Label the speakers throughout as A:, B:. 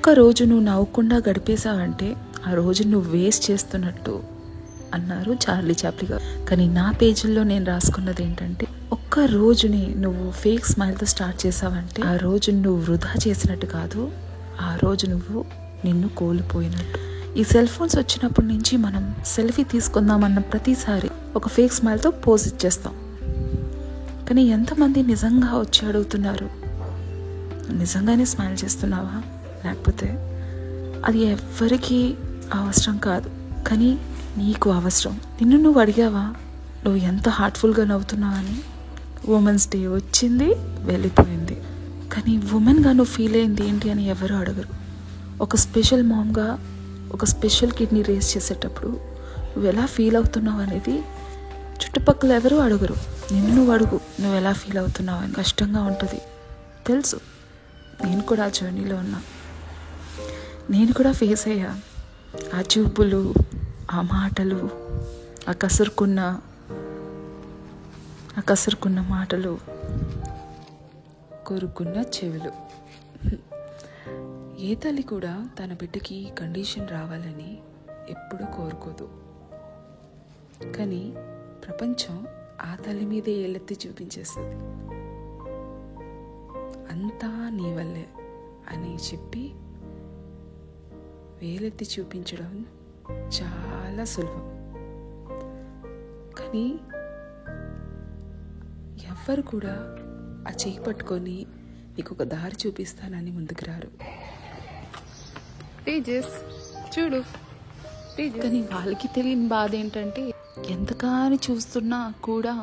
A: ఒక్క రోజు నువ్వు నవ్వకుండా గడిపేశావంటే ఆ రోజు నువ్వు వేస్ట్ చేస్తున్నట్టు అన్నారు చార్లీ చాప్లిన్ గారు. కానీ నా పేజీల్లో నేను రాసుకున్నది ఏంటంటే, ఒక్క రోజుని నువ్వు ఫేక్ స్మైల్తో స్టార్ట్ చేసావంటే ఆ రోజు నువ్వు వృధా చేసినట్టు కాదు, ఆ రోజు నువ్వు నిన్ను కోల్పోయినట్టు. ఈ సెల్ ఫోన్స్ వచ్చినప్పటి నుంచి మనం సెల్ఫీ తీసుకుందామన్న ప్రతిసారి ఒక ఫేక్ స్మైల్తో పోజ్ ఇచ్చేస్తాం. కానీ ఎంతమంది నిజంగా వచ్చి అడుగుతున్నారు, నిజంగానే స్మైల్ చేస్తున్నావా? లేకపోతే అది ఎవ్వరికీ అవసరం కాదు, కానీ నీకు అవసరం. నిన్ను నువ్వు అడిగావా నువ్వు ఎంత హార్ట్ఫుల్గా నవ్వుతున్నావని? ఉమెన్స్ డే వచ్చింది, వెళ్ళిపోయింది, కానీ ఉమెన్గా నువ్వు ఫీల్ అయింది ఏంటి అని ఎవరు అడగరు. ఒక స్పెషల్ మామ్గా ఒక స్పెషల్ కిడ్నీ రేస్ చేసేటప్పుడు నువ్వు ఎలా ఫీల్ అవుతున్నావు అనేది చుట్టుపక్కల ఎవరు అడగరు. నిన్ను నువ్వు అడుగు, నువ్వు ఎలా ఫీల్ అవుతున్నావు అని. కష్టంగా ఉంటుంది తెలుసు, నేను కూడా ఆ జర్నీలో ఉన్నా, నేను కూడా ఫేస్ అయ్యా. ఆ చూపులు, ఆ మాటలు, ఆ కసురుకున్న మాటలు, కొరుకున్న చెవులు. ఏ తల్లి కూడా తన బిడ్డకి కండిషన్ రావాలని ఎప్పుడూ కోరుకోదు, కానీ ప్రపంచం ఆ తల్లి మీదే ఏలెత్తి చూపించేస్తుంది. అంతా నీ వల్లే అని చెప్పి వేలెత్తి చూపించడం చాలా సులభం, కానీ ఎవ్వరు కూడా ఆ చేయి పట్టుకొని నీకు ఒక దారి చూపిస్తానని ముందుకు రారు. చూడు, కానీ వాళ్ళకి తెలియని బాధ ఏంటంటే, ఎంతకాని చూస్తున్నా కూడా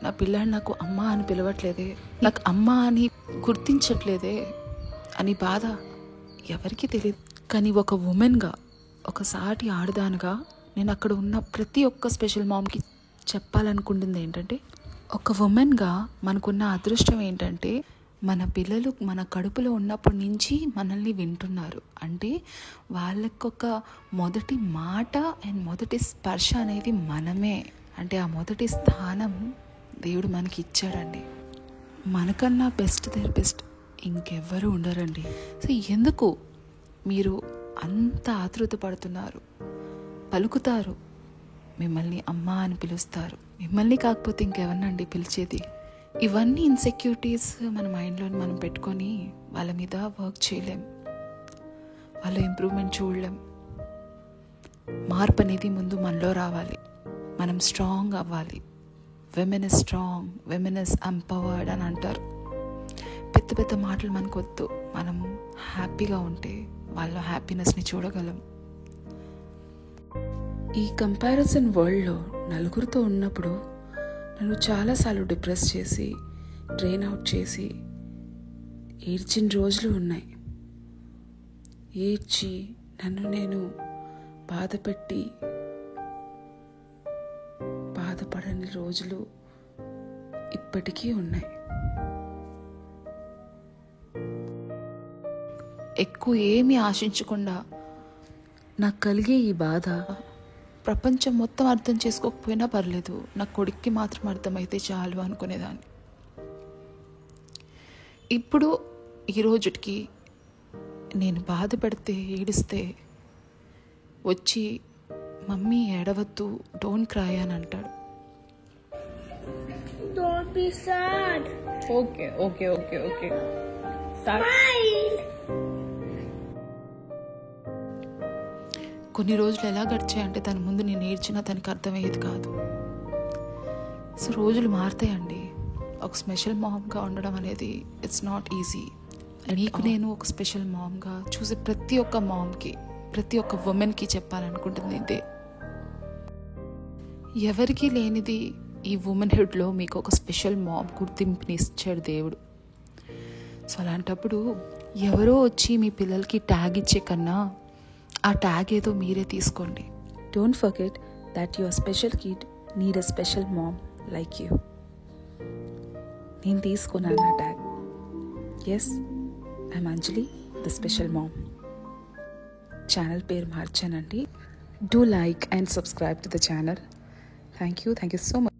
A: నా పిల్లాడు నాకు అమ్మ అని పిలవట్లేదే, నాకు అమ్మ అని గుర్తించట్లేదే అని బాధ ఎవరికి తెలియదు. కానీ ఒక ఉమెన్గా, ఒక సాటి ఆడదానుగా నేను అక్కడ ఉన్న ప్రతి ఒక్క స్పెషల్ మామ్కి చెప్పాలనుకుంటుంది ఏంటంటే, ఒక ఉమెన్గా మనకున్న అదృష్టం ఏంటంటే, మన పిల్లలు మన కడుపులో ఉన్నప్పటి నుంచి మనల్ని వింటున్నారు. అంటే వాళ్ళకొక మొదటి మాట అండ్ మొదటి స్పర్శ అనేది మనమే. అంటే ఆ మొదటి స్థానం దేవుడు మనకి ఇచ్చాడండి. మనకన్నా బెస్ట్ థెరపిస్ట్ ఇంకెవ్వరూ ఉండరండి. సో ఎందుకు మీరు అంత ఆతృత పడుతున్నారు? పలుకుతారు, మిమ్మల్ని అమ్మ అని పిలుస్తారు. మిమ్మల్ని కాకపోతే ఇంకెవరినండి పిలిచేది? ఇవన్నీ ఇన్సెక్యూరిటీస్ మన మైండ్లో మనం పెట్టుకొని వాళ్ళ మీద వర్క్ చేయలేం, వాళ్ళ ఇంప్రూవ్మెంట్ చూడలేం. మార్పు అనేది ముందు మనలో రావాలి, మనం స్ట్రాంగ్ అవ్వాలి. Women is strong, women is empowered అని అంటారు. పెద్ద పెద్ద మాటలు మనకు వద్దు, మనం హ్యాపీగా ఉంటే వాళ్ళ హ్యాపీనెస్ని చూడగలం. ఈ కంపారిజన్ వరల్డ్లో నలుగురితో ఉన్నప్పుడు నన్ను చాలాసార్లు డిప్రెస్ చేసి, డ్రైన్ అవుట్ చేసి ఏడ్చిన రోజులు ఉన్నాయి. ఏడ్చి నన్ను నేను బాధపడని రోజులు ఇప్పటికీ ఉన్నాయి. ఎక్కువ ఏమీ ఆశించకుండా నాకు కలిగే ఈ బాధ ప్రపంచం మొత్తం అర్థం చేసుకోకపోయినా పర్లేదు, నా కొడుక్కి మాత్రం అర్థమైతే చాలు అనుకునేదాన్ని. ఇప్పుడు ఈ రోజుకి నేను బాధపడితే, ఏడిస్తే వచ్చి మమ్మీ ఏడవద్దు, డోంట్ క్రై అని అంటాడు.
B: Don't be sad.
C: Okay.
B: Smile.
A: కొన్ని రోజులు ఎలా గడిచాయంటే తన ముందు నేను ఏడ్చినా తనకి అర్థమయ్యేది కాదు. సో రోజులు మారుతాయండి. ఒక స్పెషల్ మామ్గా ఉండడం అనేది ఇట్స్ నాట్ ఈజీ. నీకు నేను ఒక స్పెషల్ మామ్గా చూసే ప్రతి ఒక్క మామ్కి, ప్రతి ఒక్క ఉమెన్కి చెప్పాలనుకుంటుంది ఇదే. ఎవరికీ లేనిది ఈ ఉమెన్హుడ్లో మీకు ఒక స్పెషల్ మామ్ గుర్తింపుని ఇచ్చాడు దేవుడు. సో అలాంటప్పుడు ఎవరో వచ్చి మీ పిల్లలకి ట్యాగ్ ఇచ్చే కన్నా ఆ ట్యాగ్ ఏదో మీరే తీసుకోండి. Don't forget that your special kid need a special mom like you. నేను తీసుకున్నాను ఆ tag. Yes, I'm Anjali, the special mom. Channel పేరు మార్చానండి. Do like and subscribe to the channel. Thank you so much.